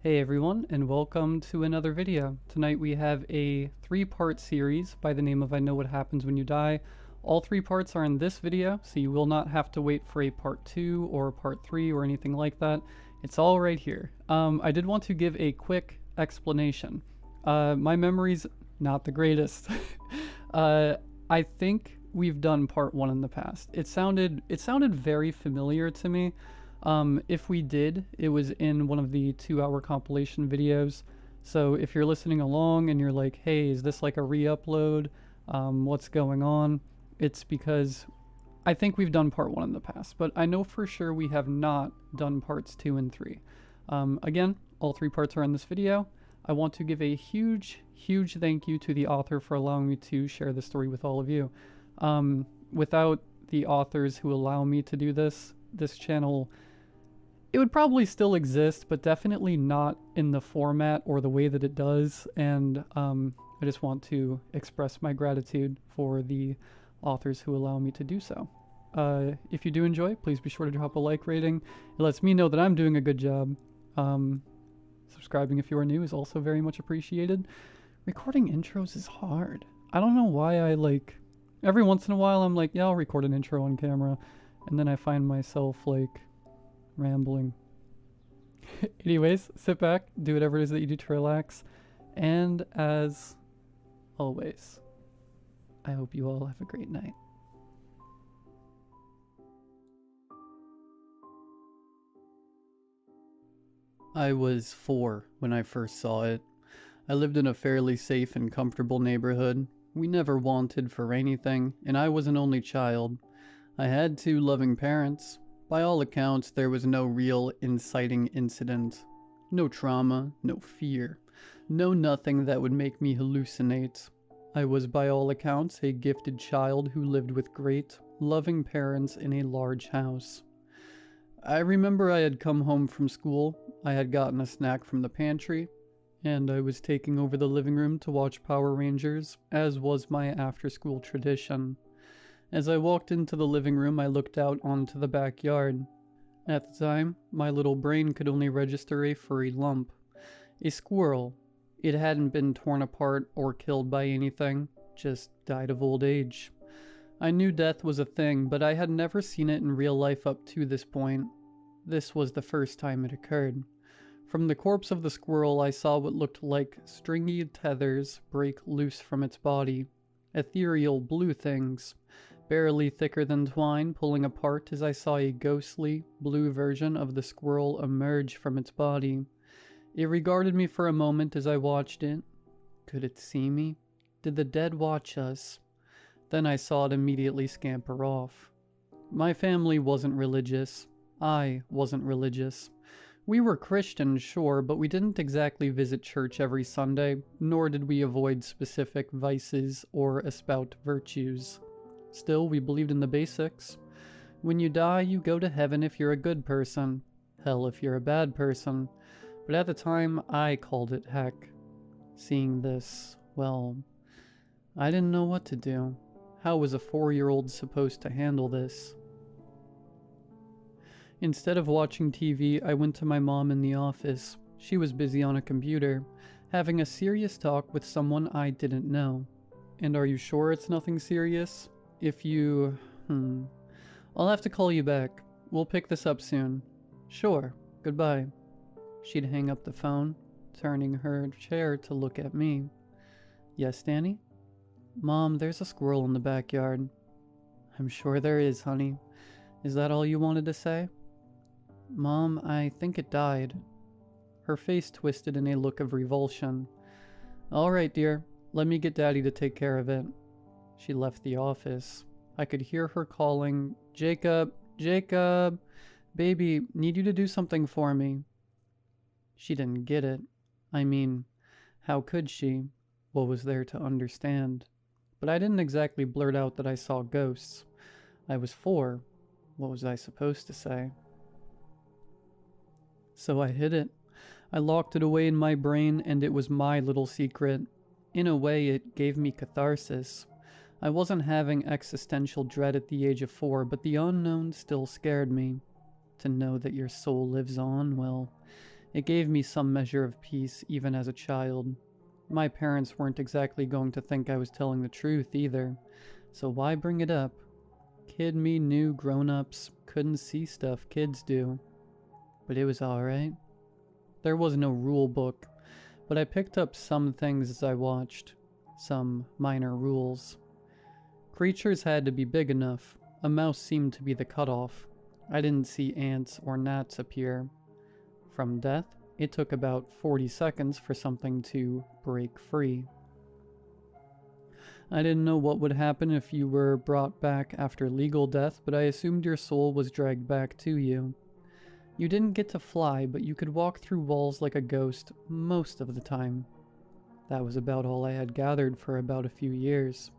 Hey everyone, and welcome to another video. Tonight we have a three-part series by the name of I Know What Happens When You Die. All three parts are in this video, so you will not have to wait for a part 2 or part 3 or anything like that. It's all right here. I did want to give a quick explanation. My memory's not the greatest. I think we've done part 1 in the past. It sounded very familiar to me. If we did, it was in one of the 2-hour compilation videos. So if you're listening along and you're like, hey, is this like a re-upload? What's going on? It's because I think we've done part 1 in the past, but I know for sure we have not done parts 2 and 3. Again, all 3 parts are in this video. I want to give a huge thank you to the author for allowing me to share this story with all of you. Without the authors who allow me to do this channel, it would probably still exist, but definitely not in the format or the way that it does, and I just want to express my gratitude for the authors who allow me to do so. If you do enjoy, please be sure to drop a like rating. It lets me know that I'm doing a good job. Subscribing if you are new is also very much appreciated. Recording intros is hard. I don't know why every once in a while I'm like, yeah, I'll record an intro on camera, and then I find myself rambling. Anyways, sit back, do whatever it is that you do to relax, and as always, I hope you all have a great night. I was 4 when I first saw it. I lived in a fairly safe and comfortable neighborhood. We never wanted for anything, and I was an only child. I had 2 loving parents. By all accounts, there was no real inciting incident. No trauma, no fear. No nothing that would make me hallucinate. I was by all accounts a gifted child who lived with great, loving parents in a large house. I remember I had come home from school, I had gotten a snack from the pantry, and I was taking over the living room to watch Power Rangers, as was my after-school tradition. As I walked into the living room, I looked out onto the backyard. At the time, my little brain could only register a furry lump. A squirrel. It hadn't been torn apart or killed by anything, just died of old age. I knew death was a thing, but I had never seen it in real life up to this point. This was the first time it occurred. From the corpse of the squirrel, I saw what looked like stringy tethers break loose from its body. Ethereal blue things. Barely thicker than twine, pulling apart as I saw a ghostly, blue version of the squirrel emerge from its body. It regarded me for a moment as I watched it. Could it see me? Did the dead watch us? Then I saw it immediately scamper off. My family wasn't religious. I wasn't religious. We were Christian, sure, but we didn't exactly visit church every Sunday, nor did we avoid specific vices or espout virtues. Still, we believed in the basics. When you die, you go to heaven if you're a good person. Hell if you're a bad person. But at the time, I called it heck. Seeing this, well, I didn't know what to do. How was a 4-year-old supposed to handle this? Instead of watching TV, I went to my mom in the office. She was busy on a computer, having a serious talk with someone I didn't know. And are you sure it's nothing serious? If you... I'll have to call you back. We'll pick this up soon. Sure. Goodbye. She'd hang up the phone, turning her chair to look at me. Yes, Danny? Mom, there's a squirrel in the backyard. I'm sure there is, honey. Is that all you wanted to say? Mom, I think it died. Her face twisted in a look of revulsion. All right, dear. Let me get Daddy to take care of it. She left the office. I could hear her calling, Jacob, Jacob, baby, need you to do something for me. She didn't get it. I mean, how could she? What was there to understand? But I didn't exactly blurt out that I saw ghosts. I was 4. What was I supposed to say? So I hid it. I locked it away in my brain, and it was my little secret. In a way, it gave me catharsis. I wasn't having existential dread at the age of 4, but the unknown still scared me. To know that your soul lives on, well, It gave me some measure of peace even as a child. My parents weren't exactly going to think I was telling the truth either, so why bring it up? Kid me knew grown-ups couldn't see stuff kids do. But it was alright. There was no rule book, but I picked up some things as I watched. Some minor rules. Creatures had to be big enough. A mouse seemed to be the cutoff. I didn't see ants or gnats appear. From death, it took about 40 seconds for something to break free. I didn't know what would happen if you were brought back after legal death, but I assumed your soul was dragged back to you. You didn't get to fly, but you could walk through walls like a ghost most of the time. That was about all I had gathered for about a few years.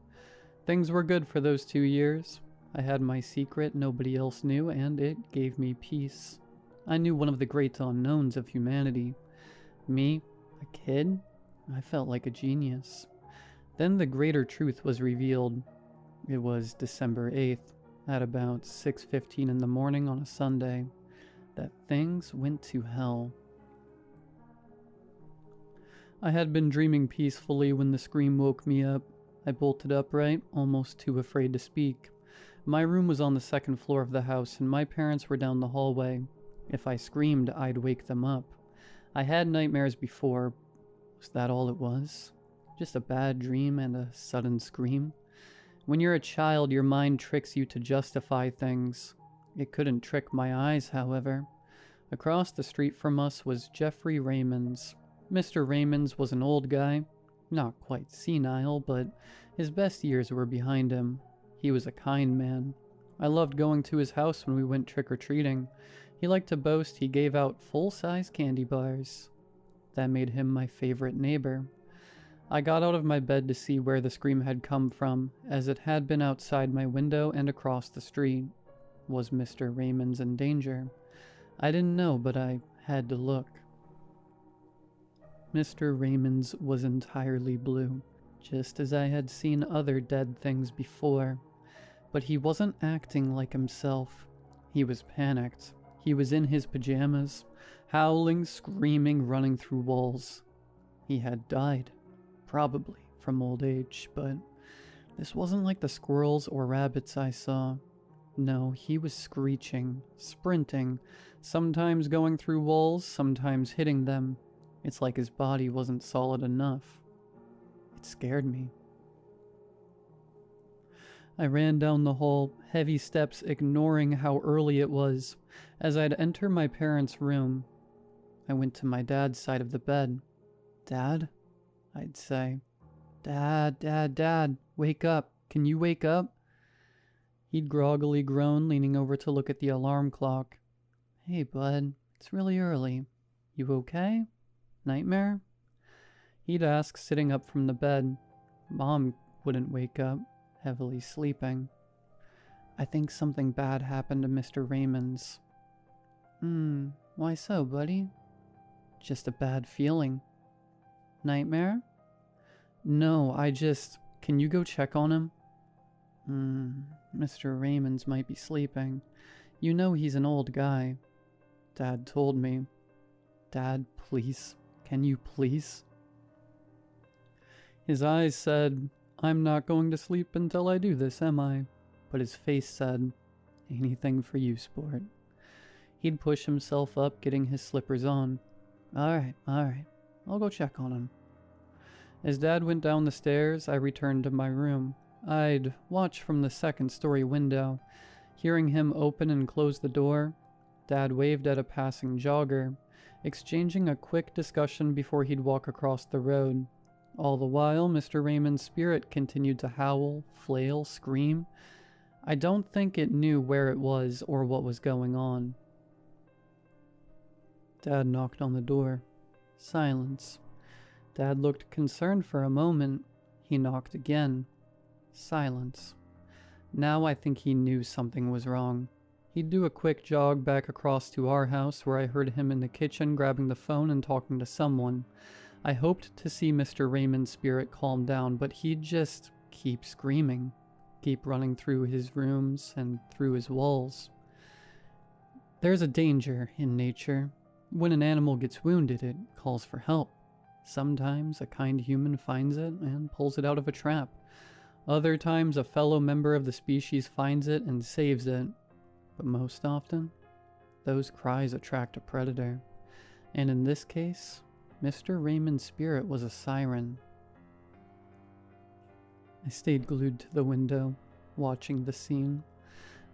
Things were good for those 2 years. I had my secret nobody else knew, and it gave me peace. I knew one of the great unknowns of humanity. Me, a kid? I felt like a genius. Then the greater truth was revealed. It was December 8th, at about 6:15 in the morning on a Sunday, that things went to hell. I had been dreaming peacefully when the scream woke me up. I bolted upright, almost too afraid to speak. My room was on the second floor of the house, and my parents were down the hallway. If I screamed, I'd wake them up. I had nightmares before. Was that all it was? Just a bad dream and a sudden scream? When you're a child, your mind tricks you to justify things. It couldn't trick my eyes, however. Across the street from us was Jeffrey Raymond's. Mr. Raymond's was an old guy. Not quite senile, but his best years were behind him. He was a kind man. I loved going to his house when we went trick-or-treating. He liked to boast he gave out full-size candy bars. That made him my favorite neighbor. I got out of my bed to see where the scream had come from, as it had been outside my window and across the street. Was Mr. Raymond's in danger? I didn't know, but I had to look. Mr. Raymond's was entirely blue, just as I had seen other dead things before. But he wasn't acting like himself. He was panicked. He was in his pajamas, howling, screaming, running through walls. He had died. Probably from old age, but this wasn't like the squirrels or rabbits I saw. No, he was screeching, sprinting, sometimes going through walls, sometimes hitting them. It's like his body wasn't solid enough. It scared me. I ran down the hall, heavy steps ignoring how early it was. As I'd enter my parents' room, I went to my dad's side of the bed. "Dad?" I'd say. "Dad, Dad, Dad, wake up. Can you wake up?" He'd groggily groan, leaning over to look at the alarm clock. "Hey, bud, it's really early. You okay? Nightmare?" He'd ask, sitting up from the bed. Mom wouldn't wake up, heavily sleeping. "I think something bad happened to Mr. Raymond's." Why so, buddy?" "Just a bad feeling." "Nightmare?" "No, can you go check on him?" Mr. Raymond's might be sleeping. You know he's an old guy." Dad told me. "Dad, please. Can you please?" His eyes said, "I'm not going to sleep until I do this, am I?" But his face said, "Anything for you, sport." He'd push himself up, getting his slippers on. All right. I'll go check on him." As Dad went down the stairs, I returned to my room. I'd watch from the second-story window. Hearing him open and close the door, Dad waved at a passing jogger, exchanging a quick discussion before he'd walk across the road. All the while, Mr. Raymond's spirit continued to howl, flail, scream. I don't think it knew where it was or what was going on. Dad knocked on the door. Silence. Dad looked concerned for a moment. He knocked again. Silence. Now I think he knew something was wrong. He'd do a quick jog back across to our house, where I heard him in the kitchen grabbing the phone and talking to someone. I hoped to see Mr. Raymond's spirit calm down, but he'd just keep screaming, keep running through his rooms and through his walls. There's a danger in nature. When an animal gets wounded, it calls for help. Sometimes a kind human finds it and pulls it out of a trap. Other times a fellow member of the species finds it and saves it. But most often, those cries attract a predator. And in this case, Mr. Raymond's spirit was a siren. I stayed glued to the window, watching the scene,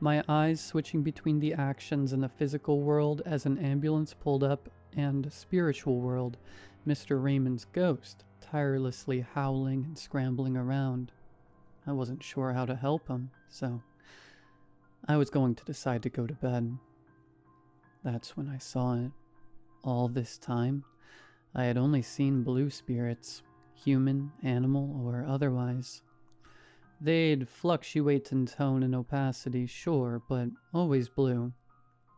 my eyes switching between the actions in the physical world as an ambulance pulled up and spiritual world, Mr. Raymond's ghost tirelessly howling and scrambling around. I wasn't sure how to help him, so I was going to decide to go to bed. That's when I saw it. All this time, I had only seen blue spirits, human, animal, or otherwise. They'd fluctuate in tone and opacity, sure, but always blue.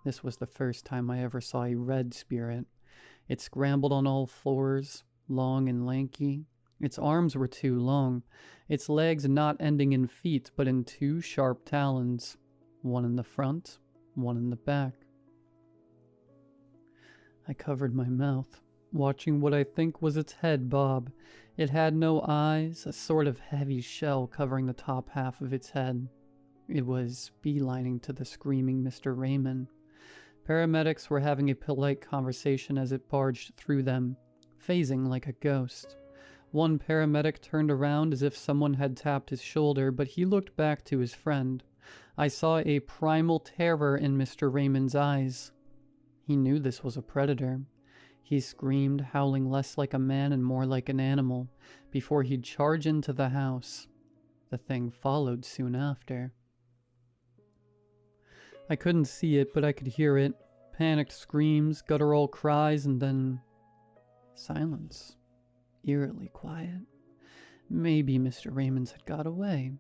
This was the first time I ever saw a red spirit. It scrambled on all fours, long and lanky. Its arms were too long, its legs not ending in feet, but in two sharp talons, one in the front, one in the back. I covered my mouth, watching what I think was its head bob. It had no eyes, a sort of heavy shell covering the top half of its head. It was beelining to the screaming Mr. Raymond. Paramedics were having a polite conversation as it barged through them, phasing like a ghost. One paramedic turned around as if someone had tapped his shoulder, but he looked back to his friend. I saw a primal terror in Mr. Raymond's eyes. He knew this was a predator. He screamed, howling less like a man and more like an animal, before he'd charge into the house. The thing followed soon after. I couldn't see it, but I could hear it. Panicked screams, guttural cries, and then silence. Eerily quiet. Maybe Mr. Raymond's had got away.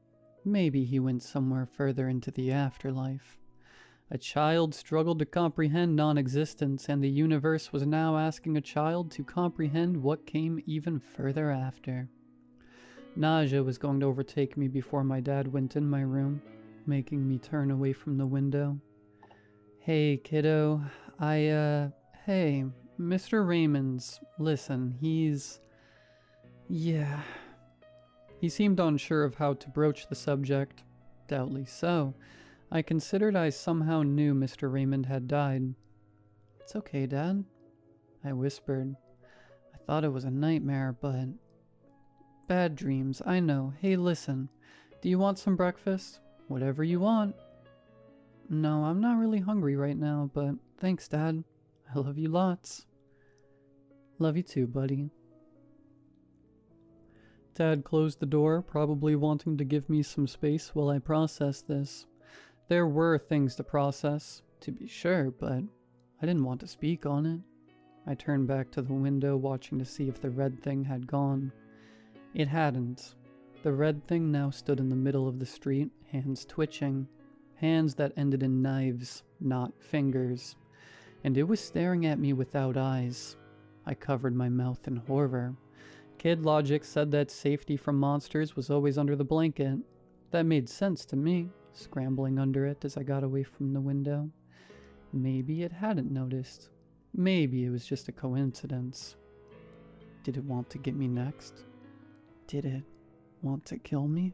Maybe he went somewhere further into the afterlife. A child struggled to comprehend non-existence, and the universe was now asking a child to comprehend what came even further after. Nausea was going to overtake me before my dad went in my room, making me turn away from the window. Hey, kiddo, hey, Mr. Raymond's, listen, yeah. He seemed unsure of how to broach the subject. Doubtly so. I considered I somehow knew Mr. Raymond had died. It's okay, Dad, I whispered. I thought it was a nightmare, but... Bad dreams, I know. Hey, listen, do you want some breakfast? Whatever you want. No, I'm not really hungry right now, but thanks, Dad. I love you lots. Love you too, buddy. Dad closed the door, probably wanting to give me some space while I processed this. There were things to process, to be sure, but I didn't want to speak on it. I turned back to the window, watching to see if the red thing had gone. It hadn't. The red thing now stood in the middle of the street, hands twitching. Hands that ended in knives, not fingers. And it was staring at me without eyes. I covered my mouth in horror. Kid logic said that safety from monsters was always under the blanket. That made sense to me, scrambling under it as I got away from the window. Maybe it hadn't noticed. Maybe it was just a coincidence. Did it want to get me next? Did it want to kill me?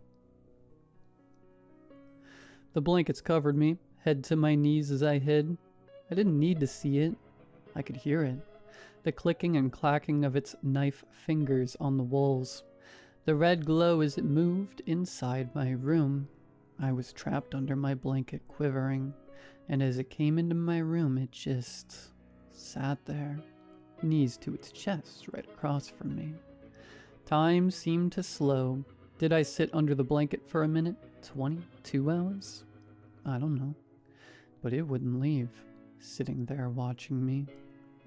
The blankets covered me, head to my knees as I hid. I didn't need to see it. I could hear it. The clicking and clacking of its knife fingers on the walls. The red glow as it moved inside my room. I was trapped under my blanket, quivering, and as it came into my room, it just sat there, knees to its chest right across from me. Time seemed to slow. Did I sit under the blanket for a minute? 20? 2 hours? I don't know. But it wouldn't leave, sitting there watching me.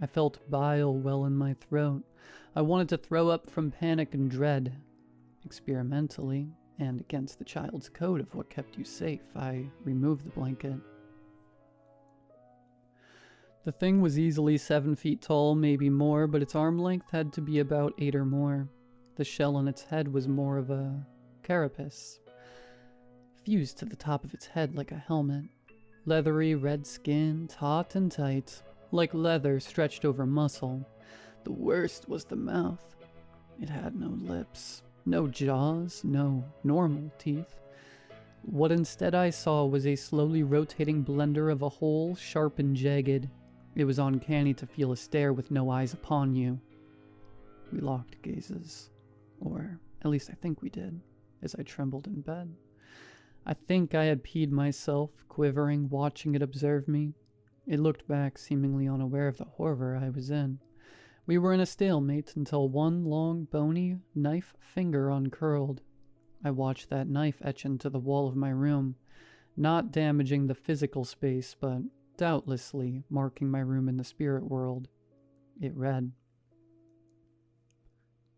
I felt bile well in my throat. I wanted to throw up from panic and dread. Experimentally, and against the child's code of what kept you safe, I removed the blanket. The thing was easily 7 feet tall, maybe more, but its arm length had to be about 8 or more. The shell on its head was more of a carapace, fused to the top of its head like a helmet. Leathery red skin, taut and tight, like leather stretched over muscle. The worst was the mouth. It had no lips, no jaws, no normal teeth. What instead I saw was a slowly rotating blender of a hole, sharp and jagged. It was uncanny to feel a stare with no eyes upon you. We locked gazes. Or, at least I think we did, as I trembled in bed. I think I had peed myself, quivering, watching it observe me. It looked back, seemingly unaware of the horror I was in. We were in a stalemate until one long, bony knife finger uncurled. I watched that knife etch into the wall of my room, not damaging the physical space, but doubtlessly marking my room in the spirit world. It read,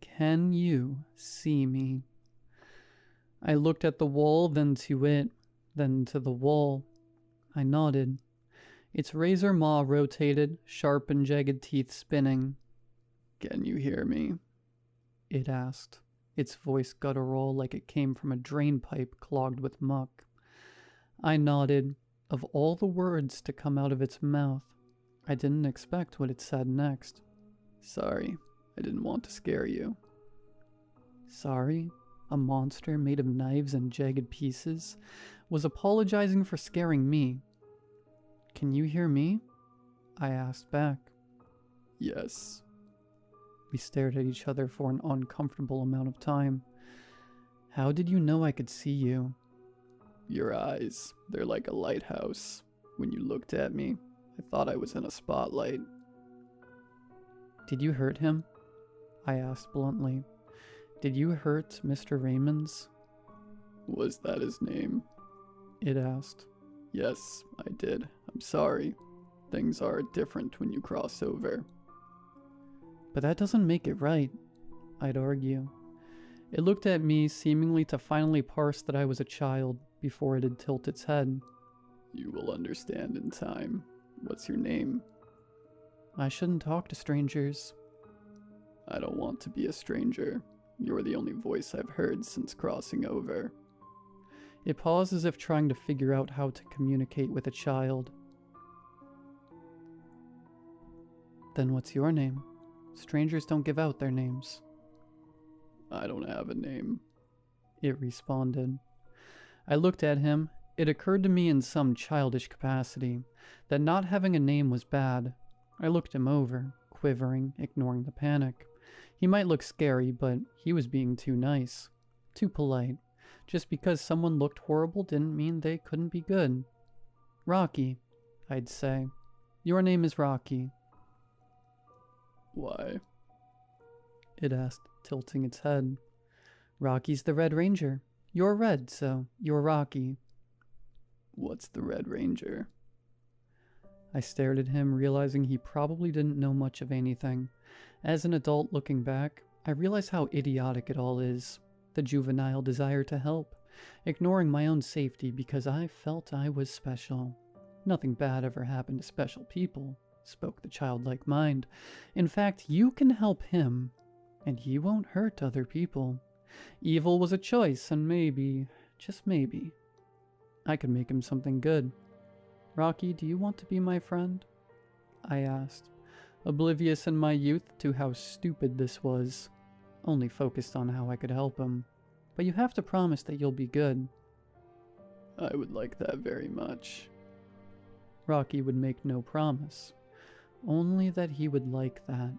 "Can you see me?" I looked at the wall, then to it, then to the wall. I nodded. Its razor maw rotated, sharp and jagged teeth spinning. "Can you hear me?" it asked, its voice guttural like it came from a drain pipe clogged with muck. I nodded. Of all the words to come out of its mouth, I didn't expect what it said next. "Sorry, I didn't want to scare you." Sorry? A monster made of knives and jagged pieces was apologizing for scaring me. "Can you hear me?" I asked back. "Yes." We stared at each other for an uncomfortable amount of time. "How did you know I could see you?" "Your eyes, they're like a lighthouse. When you looked at me, I thought I was in a spotlight." "Did you hurt him?" I asked bluntly. "Did you hurt Mr. Raymond's?" "Was that his name?" it asked. "Yes, I did. I'm sorry. Things are different when you cross over." "But that doesn't make it right," I'd argue. It looked at me, seemingly to finally parse that I was a child, before it'd tilt its head. "You will understand in time. What's your name?" "I shouldn't talk to strangers." "I don't want to be a stranger. You're the only voice I've heard since crossing over." It paused as if trying to figure out how to communicate with a child. "Then what's your name? Strangers don't give out their names." "I don't have a name," it responded. I looked at him. It occurred to me in some childish capacity that not having a name was bad. I looked him over, quivering, ignoring the panic. He might look scary, but he was being too nice, too polite. Just because someone looked horrible didn't mean they couldn't be good. "Rocky," I'd say. "Your name is Rocky." "Why?" it asked, tilting its head. "Rocky's the Red Ranger. You're red, so you're Rocky." "What's the Red Ranger?" I stared at him, realizing he probably didn't know much of anything. As an adult looking back, I realize how idiotic it all is. The juvenile desire to help, ignoring my own safety because I felt I was special. "Nothing bad ever happened to special people," spoke the childlike mind. "In fact, you can help him, and he won't hurt other people. Evil was a choice, and maybe, just maybe, I could make him something good." "Rocky, do you want to be my friend?" I asked, oblivious in my youth to how stupid this was, only focused on how I could help him. "But you have to promise that you'll be good." "I would like that very much." Rocky would make no promise, only that he would like that.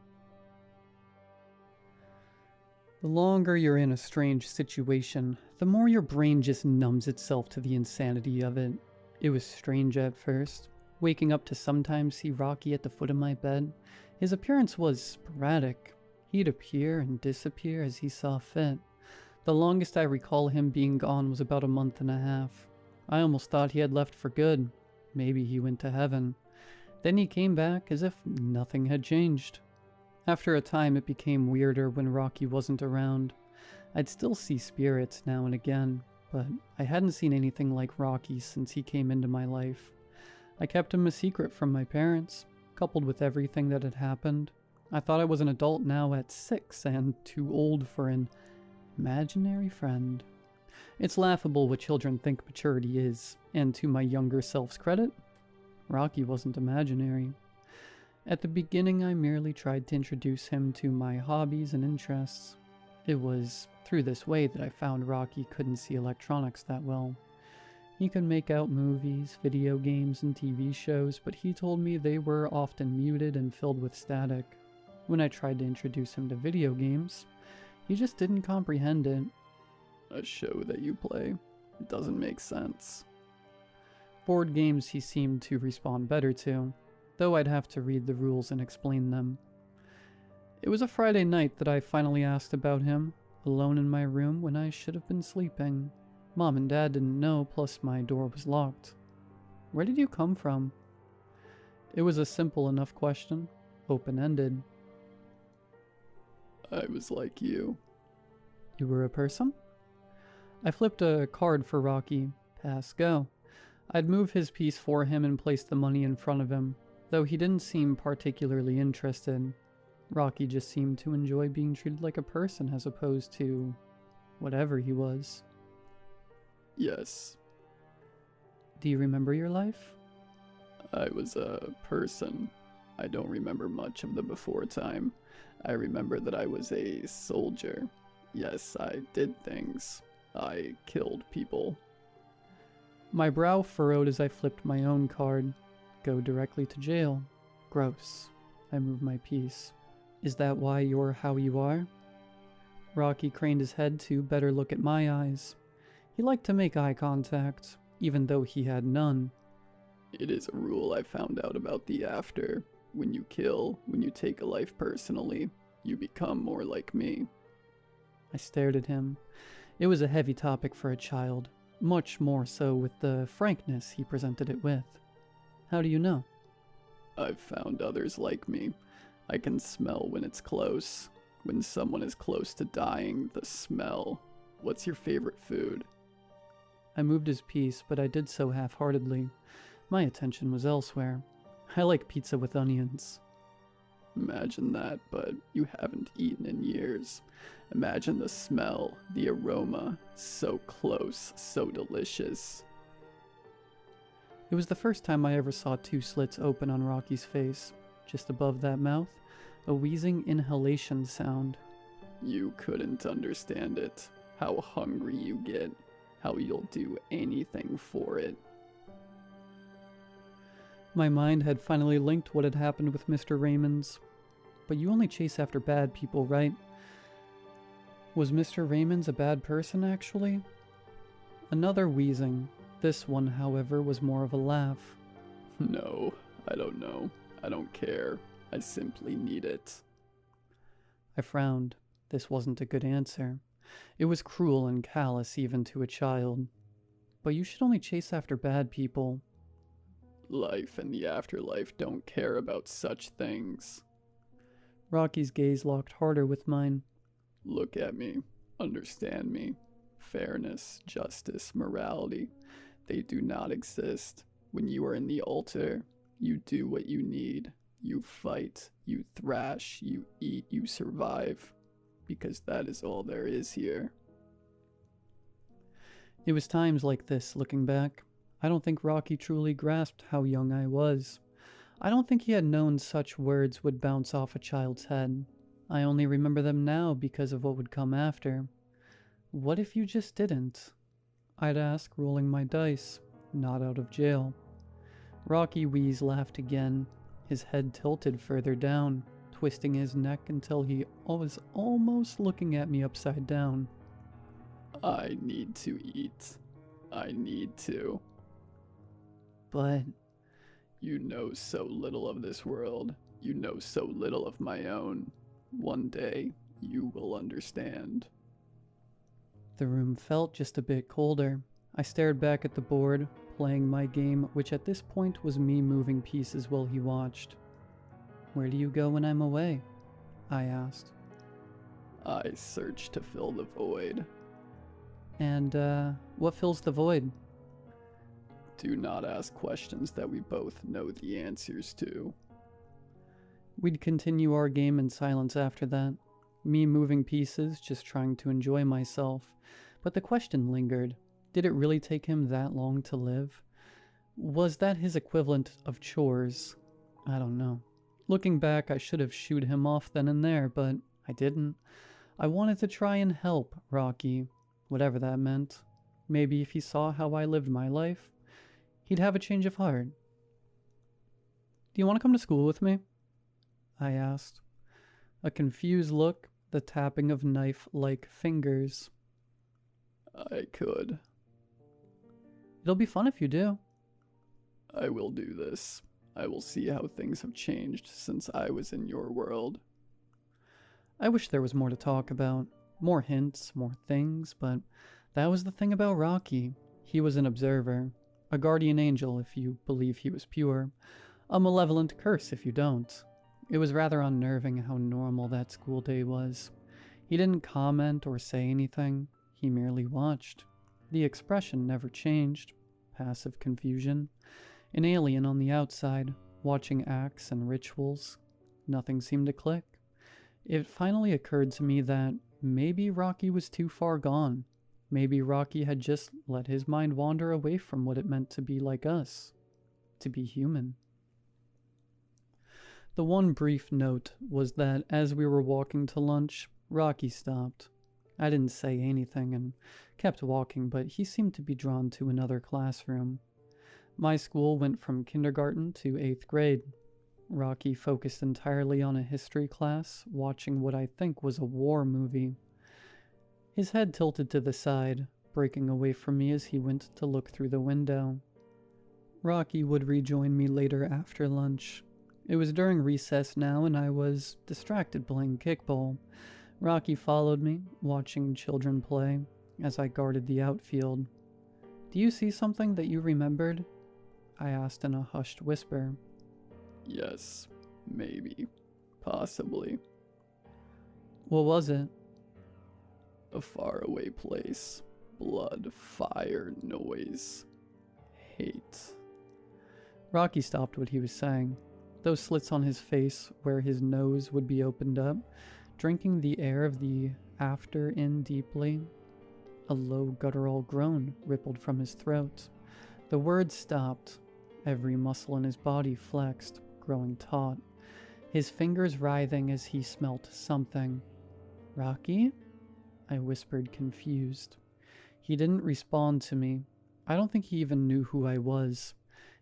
The longer you're in a strange situation, the more your brain just numbs itself to the insanity of it. It was strange at first, waking up to sometimes see Rocky at the foot of my bed. His appearance was sporadic. He'd appear and disappear as he saw fit. The longest I recall him being gone was about a month and a half. I almost thought he had left for good. Maybe he went to heaven. Then he came back as if nothing had changed. After a time, it became weirder when Rocky wasn't around. I'd still see spirits now and again, but I hadn't seen anything like Rocky since he came into my life. I kept him a secret from my parents, coupled with everything that had happened. I thought I was an adult now at 6 and too old for an imaginary friend. It's laughable what children think maturity is, and to my younger self's credit, Rocky wasn't imaginary. At the beginning, I merely tried to introduce him to my hobbies and interests. It was through this way that I found Rocky couldn't see electronics that well. He could make out movies, video games, and TV shows, but he told me they were often muted and filled with static. When I tried to introduce him to video games, he just didn't comprehend it. A show that you play? It doesn't make sense. Board games he seemed to respond better to, though I'd have to read the rules and explain them. It was a Friday night that I finally asked about him, alone in my room when I should have been sleeping. Mom and Dad didn't know, plus my door was locked. Where did you come from? It was a simple enough question, open-ended. I was like you. You were a person? I flipped a card for Rocky. Pass, go. I'd move his piece for him and place the money in front of him, though he didn't seem particularly interested. Rocky just seemed to enjoy being treated like a person as opposed to whatever he was. Yes. Do you remember your life? I was a person. I don't remember much of the before time. I remember that I was a soldier. Yes, I did things. I killed people. My brow furrowed as I flipped my own card. Go directly to jail. Gross. I moved my piece. Is that why you're how you are? Rocky craned his head to better look at my eyes. He liked to make eye contact, even though he had none. It is a rule I found out about the after. When you kill, when you take a life personally, you become more like me. I stared at him. It was a heavy topic for a child, much more so with the frankness he presented it with. How do you know? I've found others like me. I can smell when it's close. When someone is close to dying, the smell. What's your favorite food? I moved his piece, but I did so half-heartedly. My attention was elsewhere. I like pizza with onions. Imagine that, but you haven't eaten in years. Imagine the smell, the aroma, so close, so delicious. It was the first time I ever saw two slits open on Rocky's face. Just above that mouth, a wheezing inhalation sound. You couldn't understand it. How hungry you get. How you'll do anything for it. My mind had finally linked what had happened with Mr. Raymond's. But you only chase after bad people, right? Was Mr. Raymond's a bad person, actually? Another wheezing. This one, however, was more of a laugh. No, I don't know. I don't care. I simply need it. I frowned. This wasn't a good answer. It was cruel and callous even to a child. But you should only chase after bad people. Life and the afterlife don't care about such things. Rocky's gaze locked harder with mine. Look at me. Understand me. Fairness, justice, morality. They do not exist. When you are in the altar, you do what you need. You fight, you thrash, you eat, you survive. Because that is all there is here. It was times like this, looking back. I don't think Rocky truly grasped how young I was. I don't think he had known such words would bounce off a child's head. I only remember them now because of what would come after. What if you just didn't? I'd ask, rolling my dice. Not out of jail. Rocky Wheeze laughed again, his head tilted further down, twisting his neck until he was almost looking at me upside down. I need to eat. I need to. But you know so little of this world. You know so little of my own. One day, you will understand. The room felt just a bit colder. I stared back at the board, playing my game, which at this point was me moving pieces while he watched. Where do you go when I'm away? I asked. I search to fill the void. And, what fills the void? Do not ask questions that we both know the answers to. We'd continue our game in silence after that, me moving pieces, just trying to enjoy myself. But the question lingered. Did it really take him that long to live? Was that his equivalent of chores? I don't know. Looking back, I should have shooed him off then and there, but I didn't. I wanted to try and help Rocky, whatever that meant. Maybe if he saw how I lived my life, he'd have a change of heart. "Do you want to come to school with me?" I asked. A confused look, the tapping of knife-like fingers. "I could." "It'll be fun if you do." "I will do this. I will see how things have changed since I was in your world." I wish there was more to talk about. More hints, more things, but that was the thing about Rocky. He was an observer. A guardian angel if you believe he was pure. A malevolent curse if you don't. It was rather unnerving how normal that school day was. He didn't comment or say anything. He merely watched. The expression never changed. Passive confusion. An alien on the outside, watching acts and rituals. Nothing seemed to click. It finally occurred to me that maybe Rocky was too far gone. Maybe Rocky had just let his mind wander away from what it meant to be like us. To be human. The one brief note was that as we were walking to lunch, Rocky stopped. I didn't say anything and kept walking, but he seemed to be drawn to another classroom. My school went from kindergarten to 8th grade. Rocky focused entirely on a history class, watching what I think was a war movie. His head tilted to the side, breaking away from me as he went to look through the window. Rocky would rejoin me later after lunch. It was during recess now, and I was distracted playing kickball. Rocky followed me, watching children play, as I guarded the outfield. "Do you see something that you remembered?" I asked in a hushed whisper. "Yes, maybe, possibly." "What was it?" "A faraway place. Blood, fire, noise. Hate." Rocky stopped what he was saying. Those slits on his face where his nose would be opened up, drinking the air of the after in deeply. A low guttural groan rippled from his throat. The words stopped. Every muscle in his body flexed, growing taut. His fingers writhing as he smelt something. "Rocky?" I whispered, confused. He didn't respond to me. I don't think he even knew who I was.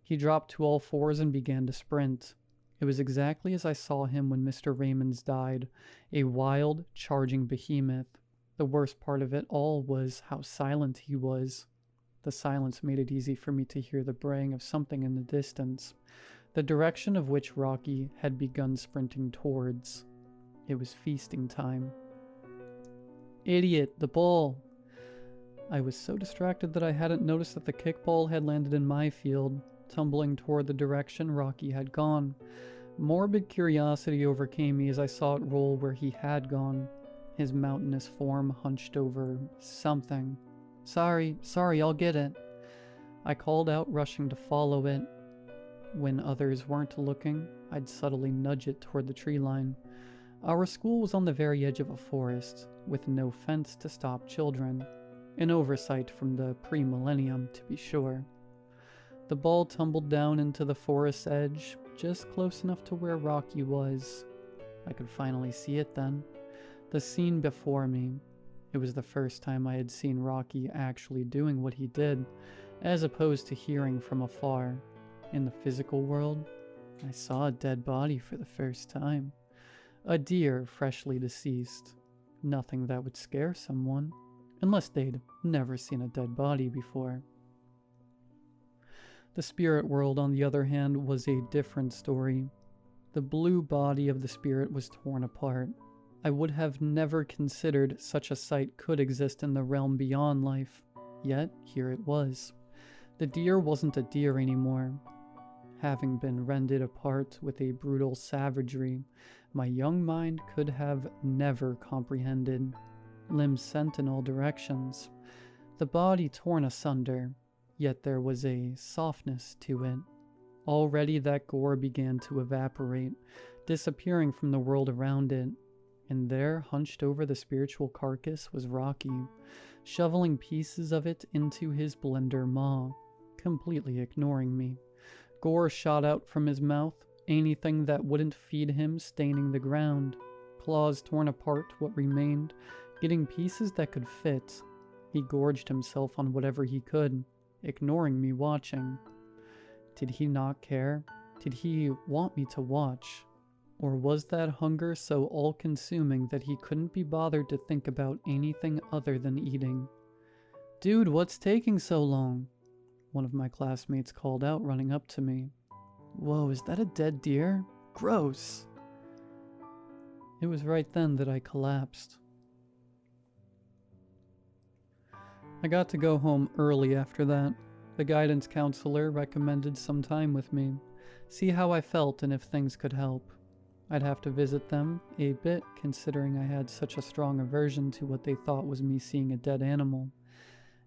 He dropped to all fours and began to sprint. It was exactly as I saw him when Mr. Raymond's died, a wild, charging behemoth. The worst part of it all was how silent he was. The silence made it easy for me to hear the braying of something in the distance, the direction of which Rocky had begun sprinting towards. It was feasting time. "Idiot, the ball!" I was so distracted that I hadn't noticed that the kickball had landed in my field, tumbling toward the direction Rocky had gone. Morbid curiosity overcame me as I saw it roll where he had gone, his mountainous form hunched over something. Sorry, I'll get it." I called out, rushing to follow it. When others weren't looking, I'd subtly nudge it toward the tree line. Our school was on the very edge of a forest, with no fence to stop children. An oversight from the pre-millennium, to be sure. The ball tumbled down into the forest's edge, just close enough to where Rocky was. I could finally see it then. The scene before me. It was the first time I had seen Rocky actually doing what he did, as opposed to hearing from afar. In the physical world, I saw a dead body for the first time. A deer freshly deceased. Nothing that would scare someone, unless they'd never seen a dead body before. The spirit world, on the other hand, was a different story. The blue body of the spirit was torn apart. I would have never considered such a sight could exist in the realm beyond life, yet here it was. The deer wasn't a deer anymore. Having been rended apart with a brutal savagery my young mind could have never comprehended. Limbs sent in all directions. The body torn asunder, yet there was a softness to it. Already that gore began to evaporate, disappearing from the world around it. And there, hunched over the spiritual carcass, was Rocky, shoveling pieces of it into his blender maw, completely ignoring me. Gore shot out from his mouth, Anything that wouldn't feed him staining the ground. Claws torn apart what remained, getting pieces that could fit. He gorged himself on whatever he could, ignoring me watching. Did he not care? Did he want me to watch? Or was that hunger so all-consuming that he couldn't be bothered to think about anything other than eating? "Dude, what's taking so long?" One of my classmates called out, running up to me. "Whoa, is that a dead deer? Gross." It was right then that I collapsed. I got to go home early after that. The guidance counselor recommended some time with me, see how I felt and if things could help. I'd have to visit them a bit, considering I had such a strong aversion to what they thought was me seeing a dead animal.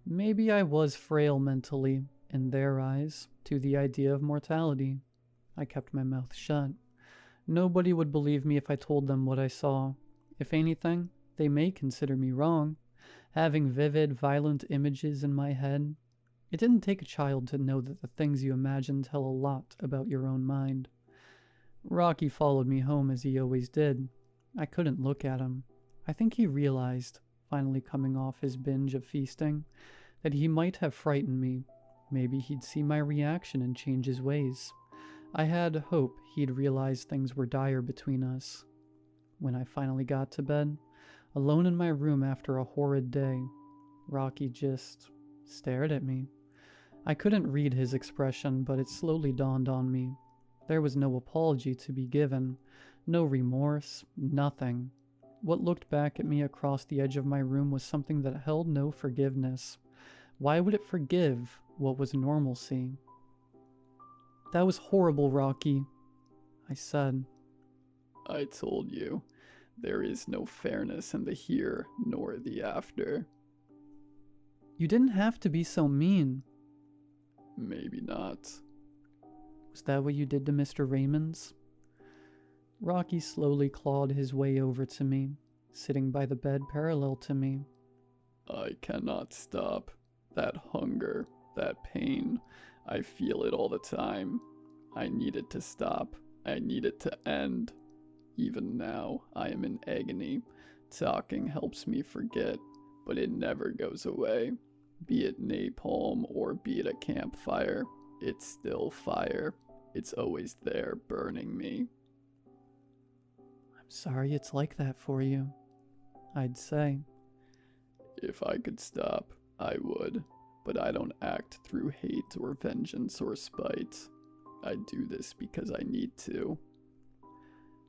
Maybe I was frail mentally, in their eyes, to the idea of mortality. I kept my mouth shut. Nobody would believe me if I told them what I saw. If anything, they may consider me wrong, having vivid, violent images in my head. It didn't take a child to know that the things you imagine tell a lot about your own mind. Rocky followed me home as he always did. I couldn't look at him. I think he realized, finally coming off his binge of feasting, that he might have frightened me. Maybe he'd see my reaction and change his ways. I had hope he'd realize things were dire between us. When I finally got to bed, alone in my room after a horrid day, Rocky just stared at me. I couldn't read his expression, but it slowly dawned on me. There was no apology to be given, no remorse, nothing. What looked back at me across the edge of my room was something that held no forgiveness. Why would it forgive what was normalcy? "That was horrible, Rocky," I said. "I told you, there is no fairness in the here nor the after." "You didn't have to be so mean." "Maybe not." "Was that what you did to Mr. Raymond's?" Rocky slowly clawed his way over to me, sitting by the bed parallel to me. "I cannot stop. That hunger, that pain, I feel it all the time. I need it to stop. I need it to end. Even now, I am in agony. Talking helps me forget, but it never goes away. Be it napalm or be it a campfire, it's still fire. It's always there burning me." "I'm sorry it's like that for you," I'd say. "If I could stop, I would, but I don't act through hate or vengeance or spite. I do this because I need to."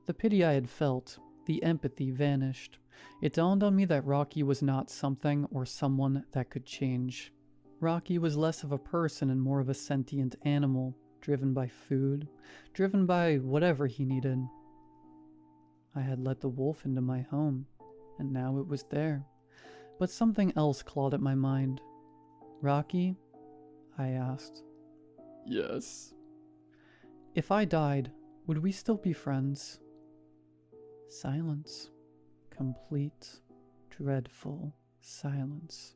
The pity I had felt, the empathy vanished. It dawned on me that Rocky was not something or someone that could change. Rocky was less of a person and more of a sentient animal, driven by food, driven by whatever he needed. I had let the wolf into my home, and now it was there. But something else clawed at my mind. "Rocky?" I asked. "Yes." "If I died, would we still be friends?" Silence. Complete, dreadful silence.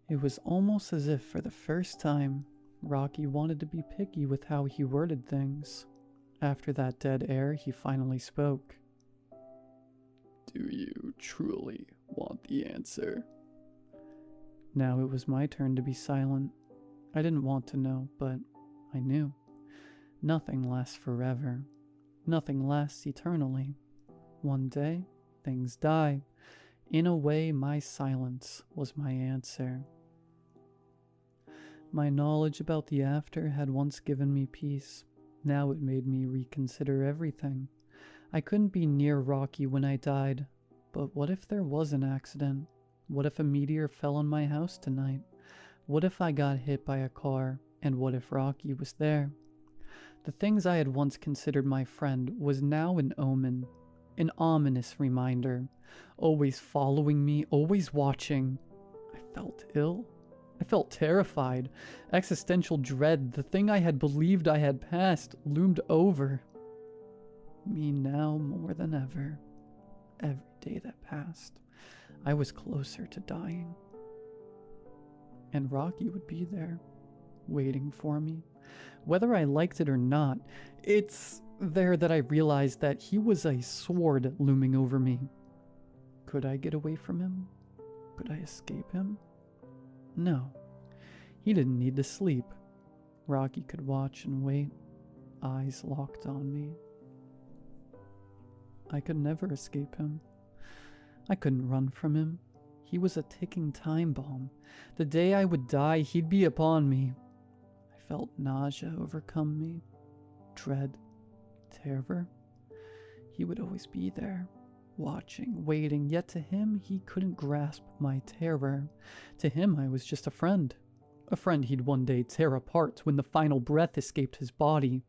It was almost as if for the first time, Rocky wanted to be picky with how he worded things. After that dead air, he finally spoke. "Do you truly want the answer?" Now it was my turn to be silent. I didn't want to know, but I knew. Nothing lasts forever. Nothing lasts eternally. One day, things die. In a way, my silence was my answer. My knowledge about the after had once given me peace. Now it made me reconsider everything. I couldn't be near Rocky when I died, but what if there was an accident? What if a meteor fell on my house tonight? What if I got hit by a car? And what if Rocky was there? The things I had once considered my friend was now an omen, an ominous reminder, always following me, always watching. I felt ill. I felt terrified. Existential dread, the thing I had believed I had passed, loomed over me now more than ever. Every day that passed, I was closer to dying. And Rocky would be there, waiting for me. Whether I liked it or not, it's there that I realized that he was a sword looming over me. Could I get away from him? Could I escape him? No. He didn't need to sleep. Rocky could watch and wait, eyes locked on me. I could never escape him. I couldn't run from him. He was a ticking time bomb. The day I would die, he'd be upon me. I felt nausea overcome me, dread, terror. He would always be there, watching, waiting, yet to him he couldn't grasp my terror. To him I was just a friend he'd one day tear apart when the final breath escaped his body.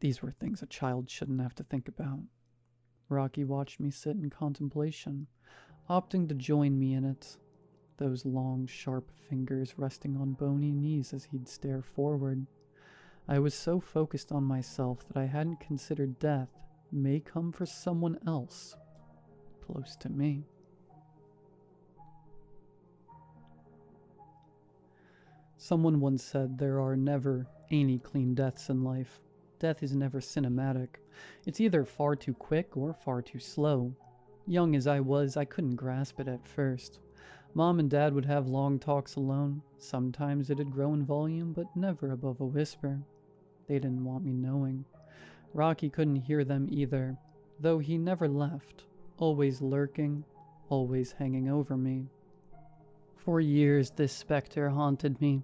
These were things a child shouldn't have to think about. Rocky watched me sit in contemplation, opting to join me in it, those long, sharp fingers resting on bony knees as he'd stare forward. I was so focused on myself that I hadn't considered death may come for someone else, close to me. Someone once said there are never any clean deaths in life. Death is never cinematic. It's either far too quick or far too slow. Young as I was, I couldn't grasp it at first. Mom and Dad would have long talks alone. Sometimes it'd grow in volume, but never above a whisper. They didn't want me knowing. Rocky couldn't hear them either, though he never left, always lurking, always hanging over me. For years, this specter haunted me.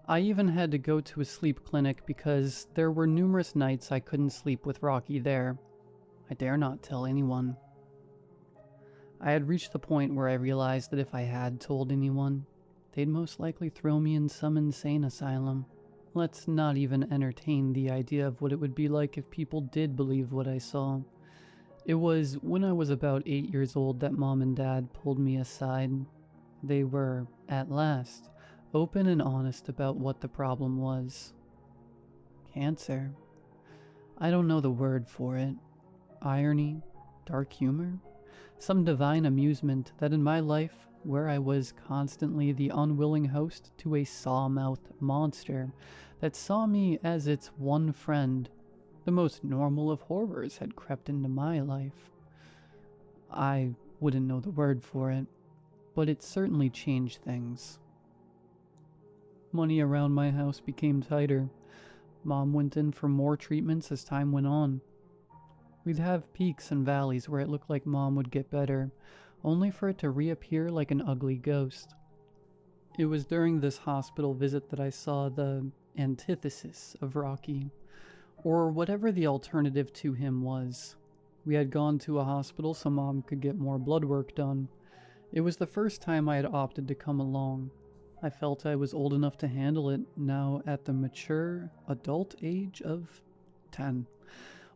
I even had to go to a sleep clinic because there were numerous nights I couldn't sleep with Rocky there. I dare not tell anyone. I had reached the point where I realized that if I had told anyone, they'd most likely throw me in some insane asylum. Let's not even entertain the idea of what it would be like if people did believe what I saw. It was when I was about 8 years old that Mom and Dad pulled me aside. They were, at last, open and honest about what the problem was. Cancer. I don't know the word for it. Irony? Dark humor? Some divine amusement that in my life, where I was constantly the unwilling host to a saw-mouthed monster that saw me as its one friend, the most normal of horrors had crept into my life. I wouldn't know the word for it, but it certainly changed things. Money around my house became tighter. Mom went in for more treatments as time went on. We'd have peaks and valleys where it looked like Mom would get better, only for it to reappear like an ugly ghost. It was during this hospital visit that I saw the antithesis of Rocky, or whatever the alternative to him was. We had gone to a hospital so Mom could get more blood work done. It was the first time I had opted to come along. I felt I was old enough to handle it now at the mature adult age of 10.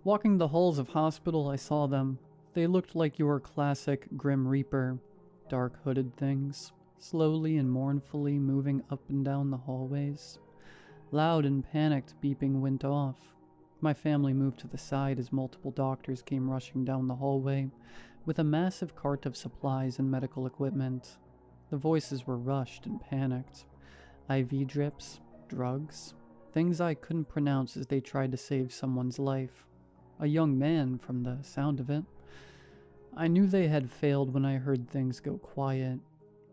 Walking the halls of hospital, I saw them. They looked like your classic Grim Reaper, dark hooded things, slowly and mournfully moving up and down the hallways. Loud and panicked beeping went off. My family moved to the side as multiple doctors came rushing down the hallway with a massive cart of supplies and medical equipment. The voices were rushed and panicked. IV drips, drugs, things I couldn't pronounce as they tried to save someone's life. A young man, from the sound of it. I knew they had failed when I heard things go quiet,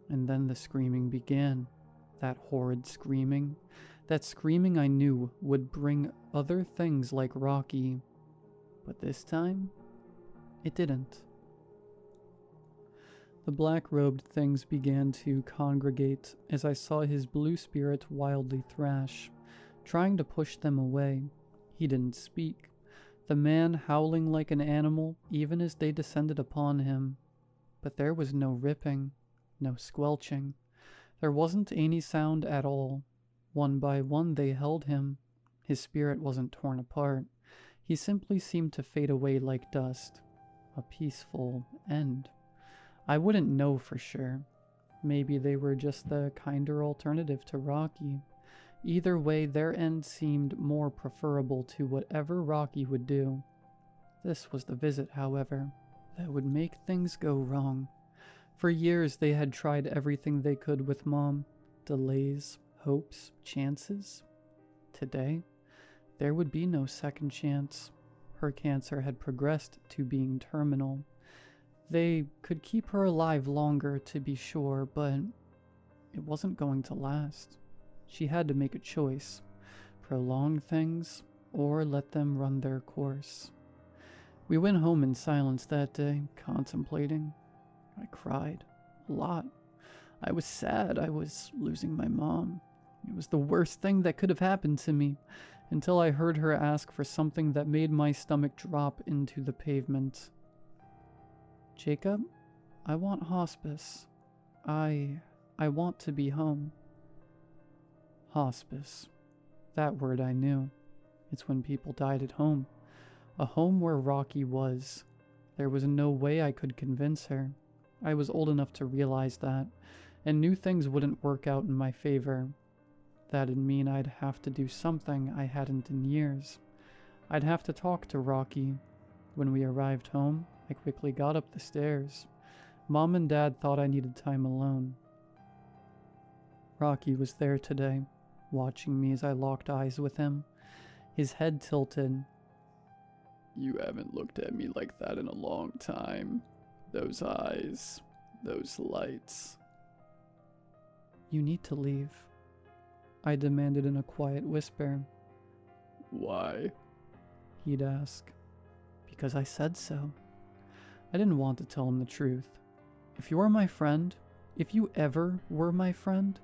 and then the screaming began. That horrid screaming. That screaming I knew would bring other things like Rocky. But this time, it didn't. The black-robed things began to congregate as I saw his blue spirit wildly thrash, trying to push them away. He didn't speak. The man howling like an animal even as they descended upon him. But there was no ripping, no squelching. There wasn't any sound at all. One by one they held him. His spirit wasn't torn apart. He simply seemed to fade away like dust. A peaceful end. I wouldn't know for sure. Maybe they were just the kinder alternative to Rocky. Either way, their end seemed more preferable to whatever Rocky would do. This was the visit, however, that would make things go wrong. For years they had tried everything they could with Mom. delays, hopes, chances. Today, there would be no second chance. Her cancer had progressed to being terminal. They could keep her alive longer, to be sure, but it wasn't going to last. She had to make a choice: prolong things or let them run their course. We went home in silence that day, contemplating. I cried a lot. I was sad I was losing my mom. It was the worst thing that could have happened to me, until I heard her ask for something that made my stomach drop into the pavement. Jacob, I want hospice. I want to be home. Hospice. That word I knew. It's when people died at home. A home where Rocky was. There was no way I could convince her. I was old enough to realize that, and knew things wouldn't work out in my favor. That'd mean I'd have to do something I hadn't in years. I'd have to talk to Rocky. When we arrived home, I quickly got up the stairs. Mom and Dad thought I needed time alone. Rocky was there today, watching me as I locked eyes with him, his head tilted. You haven't looked at me like that in a long time. Those eyes, those lights. You need to leave, I demanded in a quiet whisper. Why? He'd ask. Because I said so. I didn't want to tell him the truth. If you're my friend, if you ever were my friend,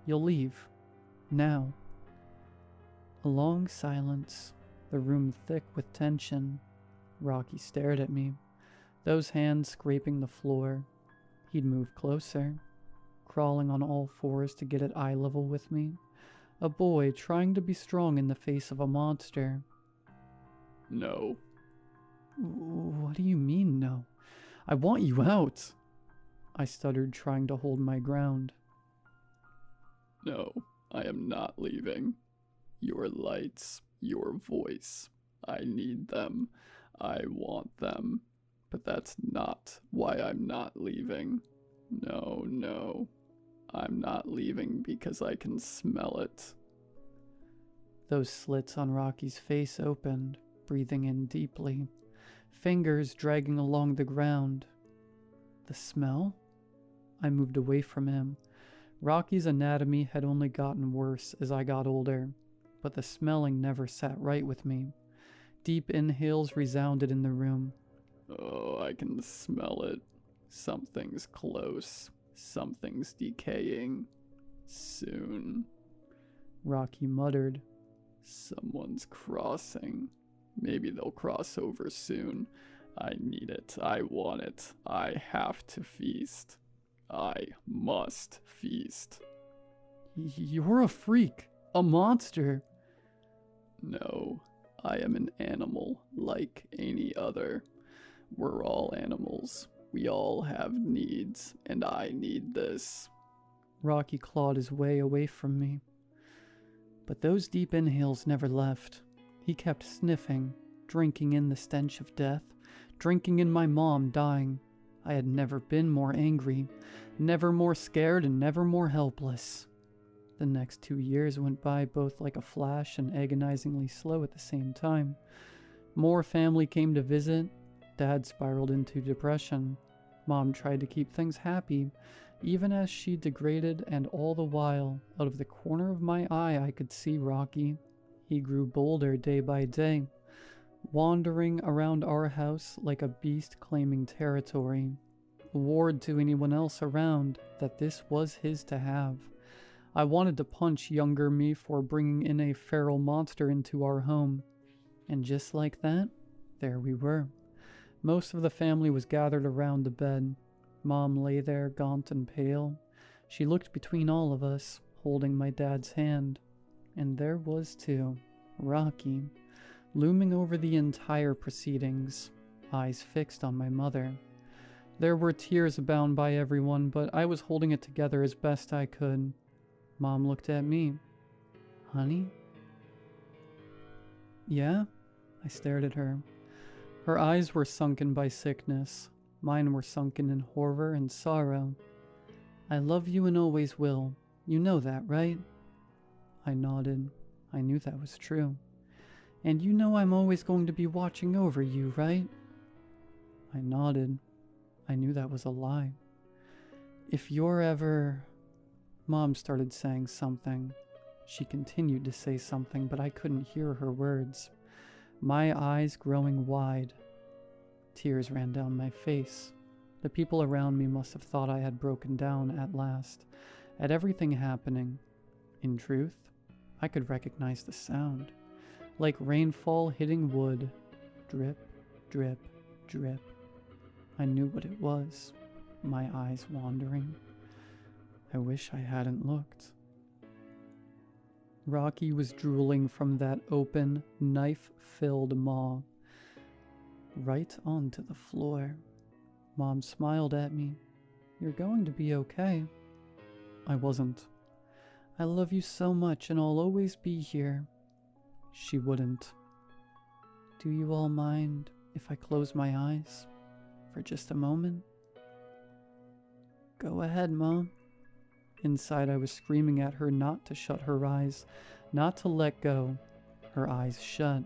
you'll leave. Now. A long silence, the room thick with tension. Rocky stared at me, those hands scraping the floor. He'd move closer, crawling on all fours to get at eye level with me. A boy trying to be strong in the face of a monster. No. What do you mean, no? I want you out. I stuttered, trying to hold my ground. No, I am not leaving. Your lights, your voice. I need them. I want them. But that's not why I'm not leaving. No. I'm not leaving because I can smell it. Those slits on Rocky's face opened, breathing in deeply, fingers dragging along the ground. The smell? I moved away from him. Rocky's anatomy had only gotten worse as I got older, but the smelling never sat right with me. Deep inhales resounded in the room. Oh, I can smell it. Something's close. Something's decaying. Soon. Rocky muttered. Someone's crossing. Maybe they'll cross over soon. I need it. I want it. I have to feast. I must feast. You're a freak. A monster. No, I am an animal like any other. We're all animals. We all have needs, and I need this. Rocky clawed his way away from me. But those deep inhales never left. He kept sniffing, drinking in the stench of death, drinking in my mom dying. I had never been more angry, never more scared, and never more helpless. The next 2 years went by both like a flash and agonizingly slow at the same time. More family came to visit. Dad spiraled into depression. Mom tried to keep things happy, even as she degraded, and all the while, out of the corner of my eye, I could see Rocky. He grew bolder day by day, wandering around our house like a beast claiming territory, a ward to anyone else around that this was his to have. I wanted to punch younger me for bringing in a feral monster into our home. And just like that, there we were. Most of the family was gathered around the bed. Mom lay there, gaunt and pale. She looked between all of us, holding my dad's hand. And there was, too, Rocky, looming over the entire proceedings, eyes fixed on my mother. There were tears abound by everyone, but I was holding it together as best I could. Mom looked at me. Honey? Yeah? I stared at her. Her eyes were sunken by sickness. Mine were sunken in horror and sorrow. I love you and always will. You know that, right? I nodded. I knew that was true. And you know I'm always going to be watching over you, right? I nodded. I knew that was a lie. If you're ever... Mom started saying something. She continued to say something, but I couldn't hear her words. My eyes growing wide. Tears ran down my face. The people around me must have thought I had broken down at last, at everything happening. In truth, I could recognize the sound, like rainfall hitting wood. Drip, drip, drip. I knew what it was, my eyes wandering. I wish I hadn't looked. Rocky was drooling from that open, knife-filled maw, right onto the floor. Mom smiled at me. You're going to be okay. I wasn't. I love you so much and I'll always be here. She wouldn't. Do you all mind if I close my eyes for just a moment? Go ahead, Mom. Inside, I was screaming at her not to shut her eyes, not to let go. Her eyes shut.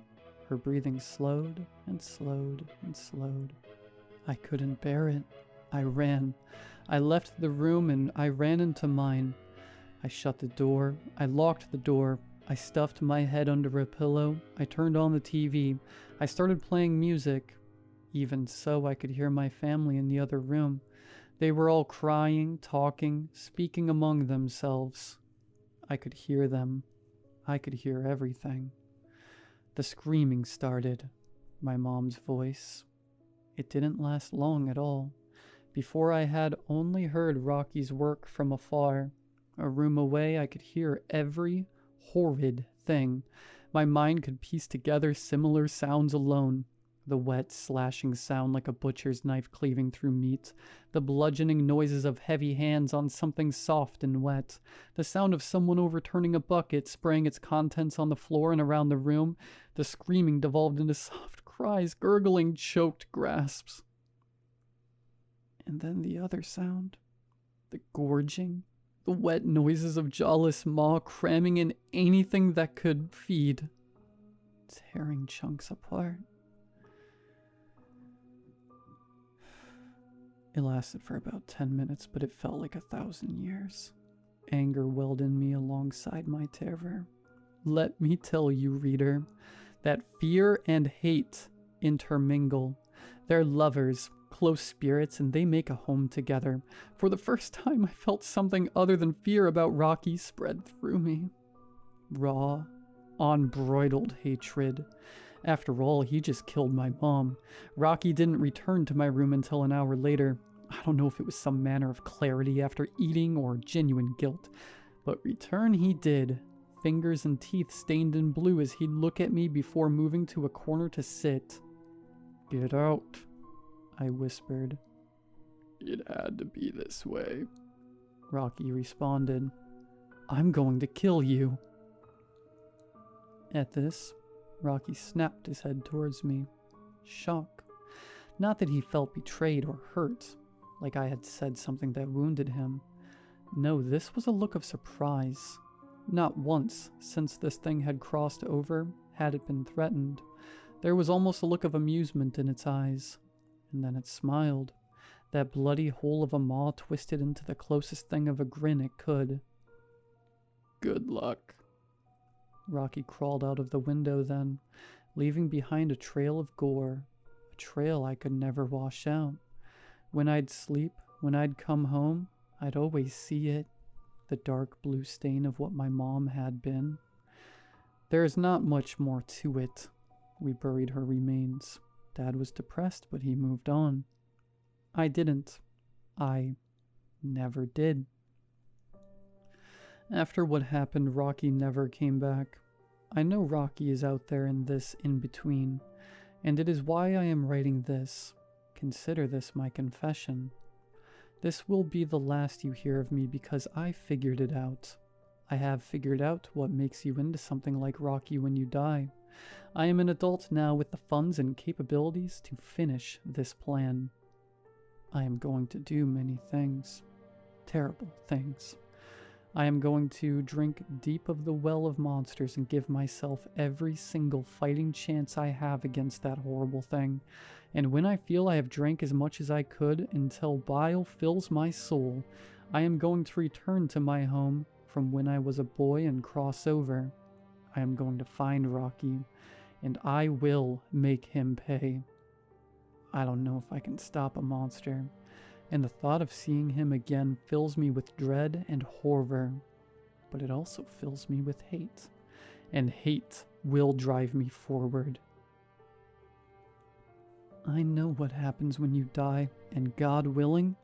Her breathing slowed and slowed and slowed. I couldn't bear it. I ran. I left the room and I ran into mine. I shut the door. I locked the door. I stuffed my head under a pillow. I turned on the TV. I started playing music. Even so, I could hear my family in the other room. They were all crying, talking, speaking among themselves. I could hear them. I could hear everything. The screaming started. My mom's voice. It didn't last long at all. Before I had only heard Rocky's work from afar. A room away, I could hear every horrid thing. My mind could piece together similar sounds alone. The wet, slashing sound like a butcher's knife cleaving through meat. The bludgeoning noises of heavy hands on something soft and wet. The sound of someone overturning a bucket, spraying its contents on the floor and around the room. The screaming devolved into soft cries, gurgling, choked grasps. And then the other sound. The gorging. The wet noises of jawless maw cramming in anything that could feed. Tearing chunks apart. It lasted for about 10 minutes, but it felt like 1,000 years. Anger welled in me alongside my terror. Let me tell you, reader, that fear and hate intermingle. They're lovers, close spirits, and they make a home together. For the first time, I felt something other than fear about Rocky spread through me. Raw, unbridled hatred. After all, he just killed my mom. Rocky didn't return to my room until an hour later. I don't know if it was some manner of clarity after eating or genuine guilt, but return he did. Fingers and teeth stained in blue as he'd look at me before moving to a corner to sit. Get out, I whispered. It had to be this way, Rocky responded. I'm going to kill you. At this, Rocky snapped his head towards me. Shock. Not that he felt betrayed or hurt, like I had said something that wounded him. No, this was a look of surprise. Not once, since this thing had crossed over, had it been threatened. There was almost a look of amusement in its eyes. And then it smiled. That bloody hole of a maw twisted into the closest thing of a grin it could. Good luck. Rocky crawled out of the window then, leaving behind a trail of gore, a trail I could never wash out. When I'd sleep, when I'd come home, I'd always see it, the dark blue stain of what my mom had been. There is not much more to it. We buried her remains. Dad was depressed, but he moved on. I didn't. I never did. After what happened, Rocky never came back. I know Rocky is out there in this in-between, and it is why I am writing this. Consider this my confession. This will be the last you hear of me because I figured it out. I have figured out what makes you into something like Rocky when you die. I am an adult now with the funds and capabilities to finish this plan. I am going to do many things. Terrible things. I am going to drink deep of the well of monsters and give myself every single fighting chance I have against that horrible thing. And when I feel I have drank as much as I could until bile fills my soul, I am going to return to my home from when I was a boy and cross over. I am going to find Rocky, and I will make him pay. I don't know if I can stop a monster, and the thought of seeing him again fills me with dread and horror, but it also fills me with hate, and hate will drive me forward. I know what happens when you die, and God willing,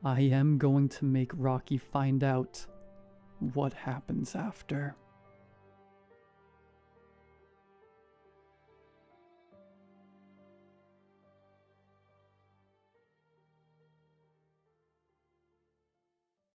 I am going to make Rocky find out what happens after.